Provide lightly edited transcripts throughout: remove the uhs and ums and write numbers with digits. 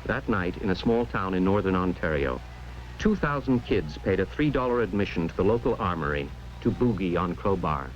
That night, in a small town in northern Ontario, 2,000 kids paid a $3 admission to the local armory to boogie on crowbar.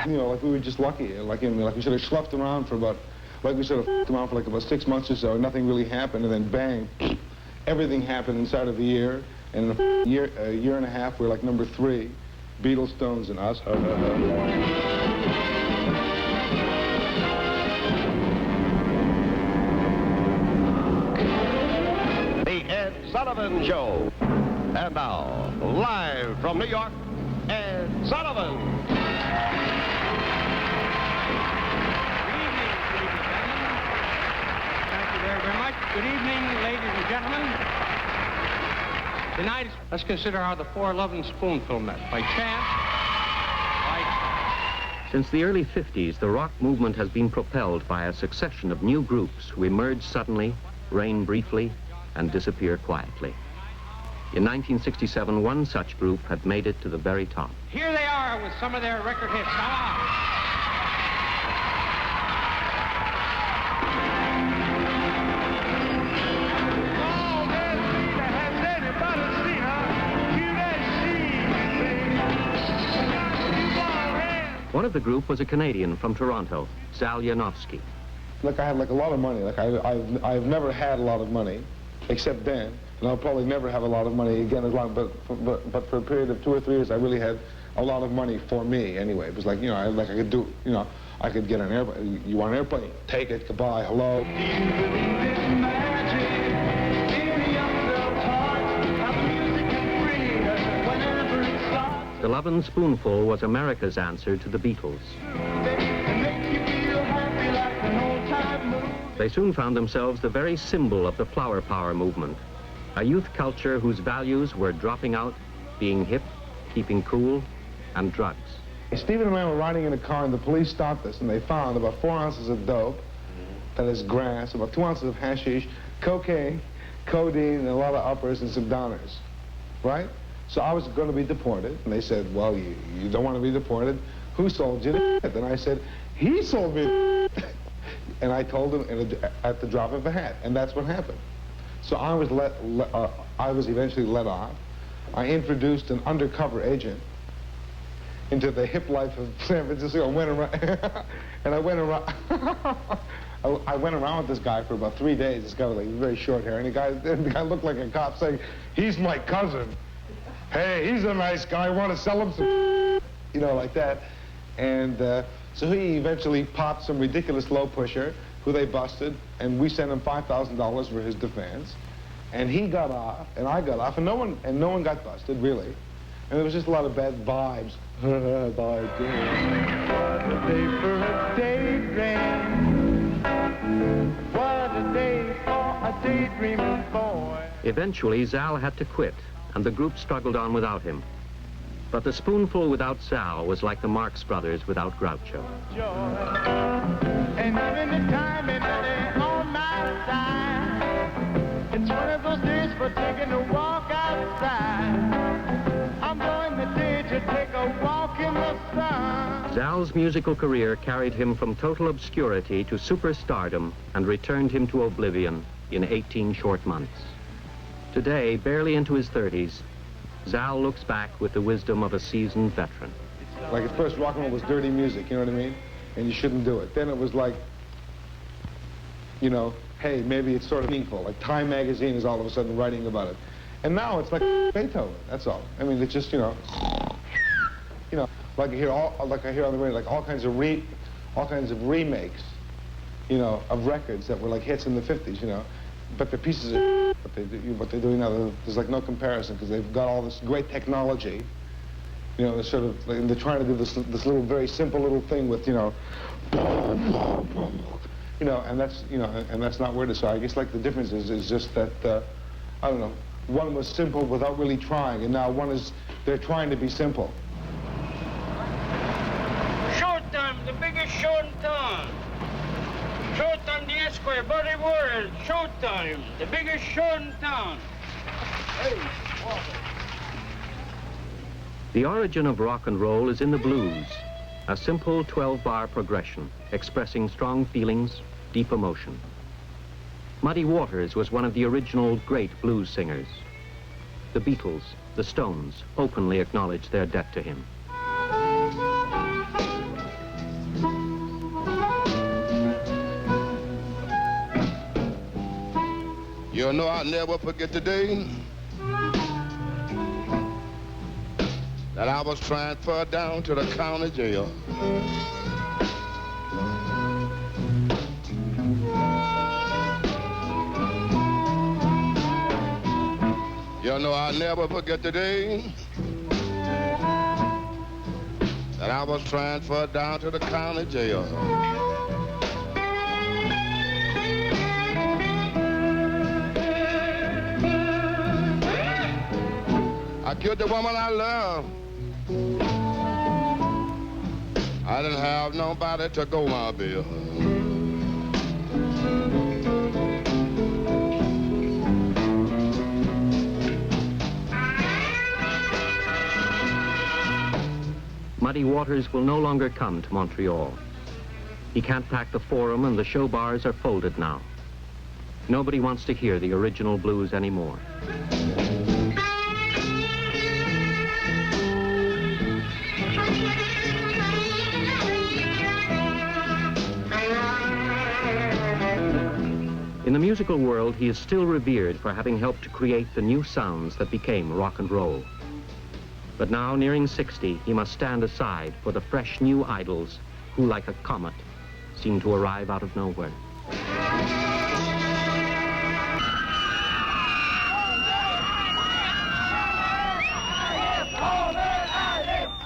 You know, like we were just lucky. Like we sort of sloughed around for about, like we sort of f***ed around for like about 6 months or so. Nothing really happened, and then bang, everything happened inside of a year. And in a year and a half, we're like number 3, Beatles, Stones, and us. The Ed Sullivan Show. And now, live from New York, Ed Sullivan. Very much. Good evening, ladies and gentlemen. Tonight, let's consider how the Four Lovin' Spoonful met. By chance, Since the early 50s, the rock movement has been propelled by a succession of new groups who emerge suddenly, reign briefly, and disappear quietly. In 1967, one such group had made it to the very top. Here they are with some of their record hits. Now, One of the group was a Canadian from Toronto, Sal Janowski. Look, I had like a lot of money. Like I've never had a lot of money, except then, and I'll probably never have a lot of money again as long. But for a period of 2 or 3 years, I really had a lot of money for me. Anyway, it was like, you know, I could do, you know, I could get an airplane. You want an airplane? Take it. Goodbye. Hello. The Lovin' Spoonful was America's answer to the Beatles. They soon found themselves the very symbol of the flower power movement, a youth culture whose values were dropping out, being hip, keeping cool, and drugs. Stephen and I were riding in a car, and the police stopped us, and they found about 4 ounces of dope, that is grass, about 2 ounces of hashish, cocaine, codeine, and a lot of uppers and some downers, right? So I was going to be deported, and they said, well, you don't want to be deported. Who sold you the shit? And I said, he sold me the shit. And I told him at the drop of a hat, and that's what happened. So I was eventually let off. I introduced an undercover agent into the hip life of San Francisco. I went around, and I went around, I went around with this guy for about 3 days. This guy with like very short hair, and the guy looked like a cop saying, "He's my cousin. Hey, he's a nice guy. Want to sell him some," you know, like that. And so he eventually popped some ridiculous low pusher who they busted, and we sent him $5,000 for his defense. And he got off, and I got off, and no one got busted, really. And there was just a lot of bad vibes. What a day for a daydream. What a day for a daydreaming boy. Eventually, Zal had to quit, and the group struggled on without him. But the Spoonful without Zal was like the Marx Brothers without Groucho. And even the time and money on my side. It's one of those days for taking a walk outside. I'm going today to take a walk in the sun. Zal's musical career carried him from total obscurity to superstardom and returned him to oblivion in 18 short months. Today, barely into his 30s, Zal looks back with the wisdom of a seasoned veteran. Like at first, rock and roll was dirty music, you know what I mean? And you shouldn't do it. Then it was like, you know, hey, maybe it's sort of meaningful. Like Time magazine is all of a sudden writing about it. And now it's like Beethoven, that's all. I mean, it's just, you know, like I hear on the radio, like all kinds of remakes, you know, of records that were like hits in the 50s, you know. But the pieces of what they're doing now, there's like no comparison because they've got all this great technology. You know, they're sort of, like, they're trying to do this little, very simple little thing with, you know, and that's not where to. So I guess like the difference is just that, I don't know, one was simple without really trying, and now they're trying to be simple. Showtime, the biggest show in town. Showtime, the Esquire, Buddy World. Showtime, the biggest show in town. Hey, The origin of rock and roll is in the blues, a simple 12-bar progression expressing strong feelings, deep emotion. Muddy Waters was one of the original great blues singers. The Beatles, the Stones, openly acknowledged their debt to him. You know, I'll never forget the day that I was transferred down to the county jail. You know, I'll never forget the day that I was transferred down to the county jail. I killed the woman I love. I didn't have nobody to go my bill. Muddy Waters will no longer come to Montreal. He can't pack the Forum, and the show bars are folded now. Nobody wants to hear the original blues anymore. In the musical world, he is still revered for having helped to create the new sounds that became rock and roll. But now, nearing 60, he must stand aside for the fresh new idols who, like a comet, seem to arrive out of nowhere.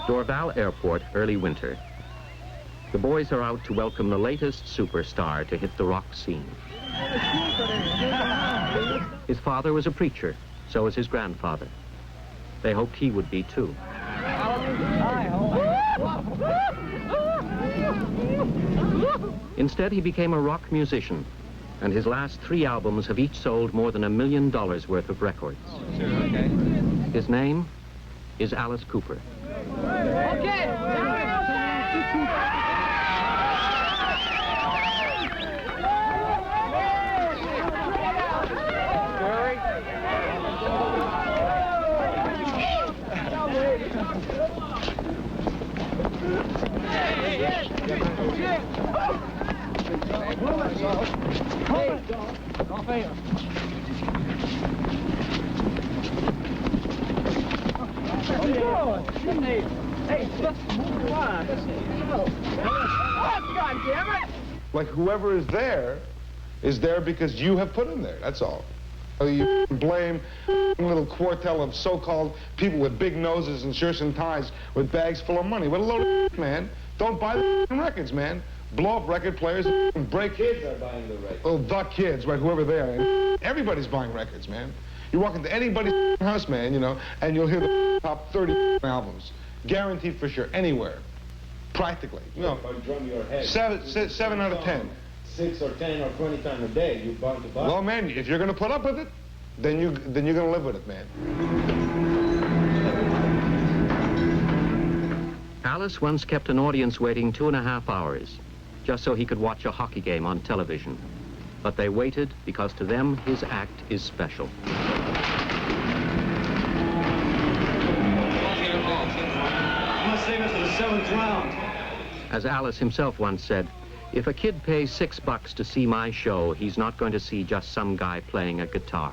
Dorval Airport, early winter. The boys are out to welcome the latest superstar to hit the rock scene. His father was a preacher, so was his grandfather. They hoped he would be too. Instead, he became a rock musician, and his last 3 albums have each sold more than $1 million worth of records. His name is Alice Cooper. Like whoever is there because you have put him there, that's all. You blame a little quartet of so-called people with big noses and shirts and ties with bags full of money. What a load of man. Don't buy the records, man. Blow up record players and break... Kids are buying the records. Oh, the kids, right, whoever they are. Everybody's buying records, man. You walk into anybody's house, man, you know, and you'll hear the top 30 albums. Guaranteed for sure, anywhere. Practically. You know, If I drum your head. seven out of 10. 6 or 10 or 20 times a day, you're bound to buy. Well, man, if you're going to put up with it, then you're going to live with it, man. Alice once kept an audience waiting 2.5 hours, just so he could watch a hockey game on television. But they waited because to them, his act is special. You must save us for the 7th round. As Alice himself once said, if a kid pays $6 to see my show, he's not going to see just some guy playing a guitar.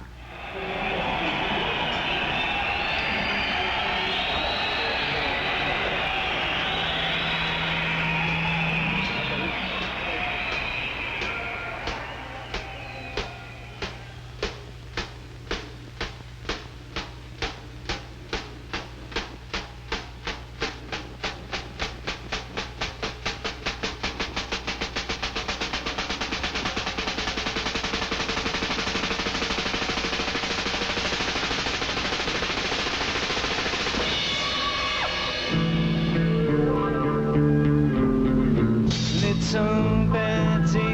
Little Betty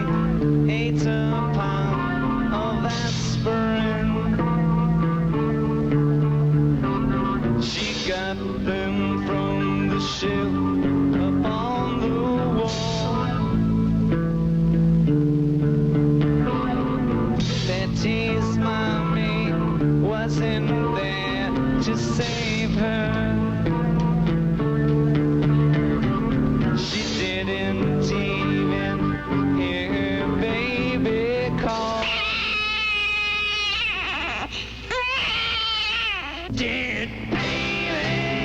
ate a pound of aspirin. She got them from the shelf upon the wall. Betty's mommy wasn't there to save her. She didn't even hear her baby call. Dead babies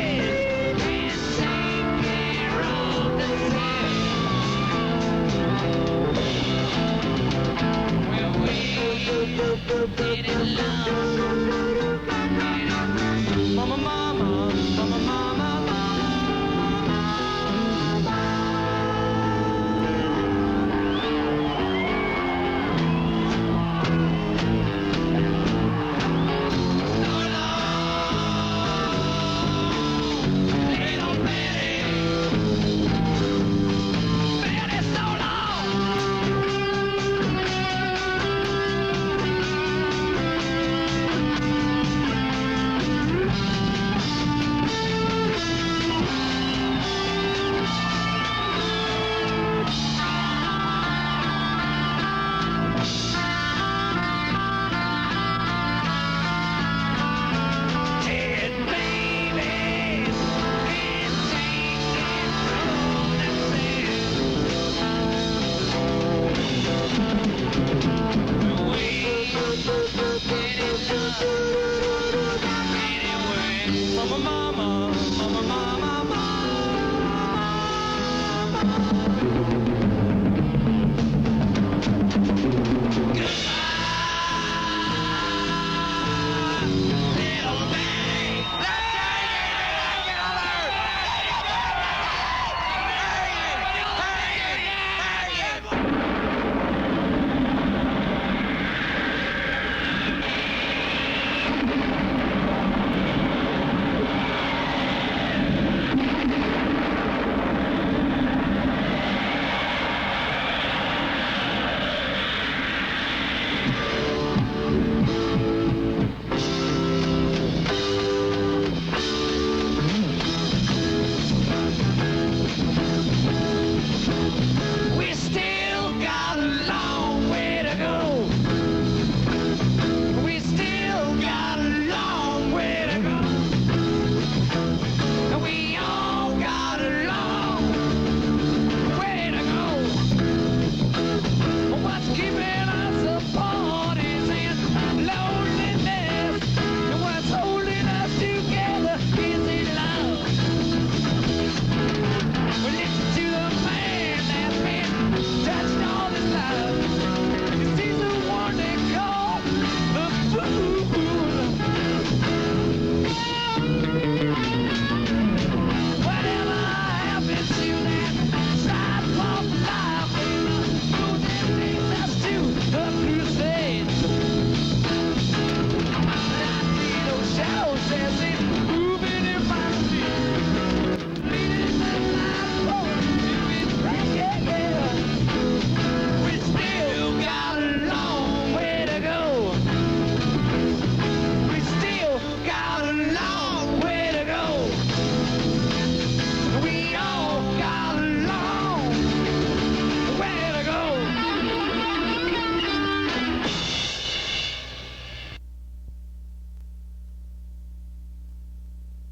can't take care of themselves. Well, we didn't love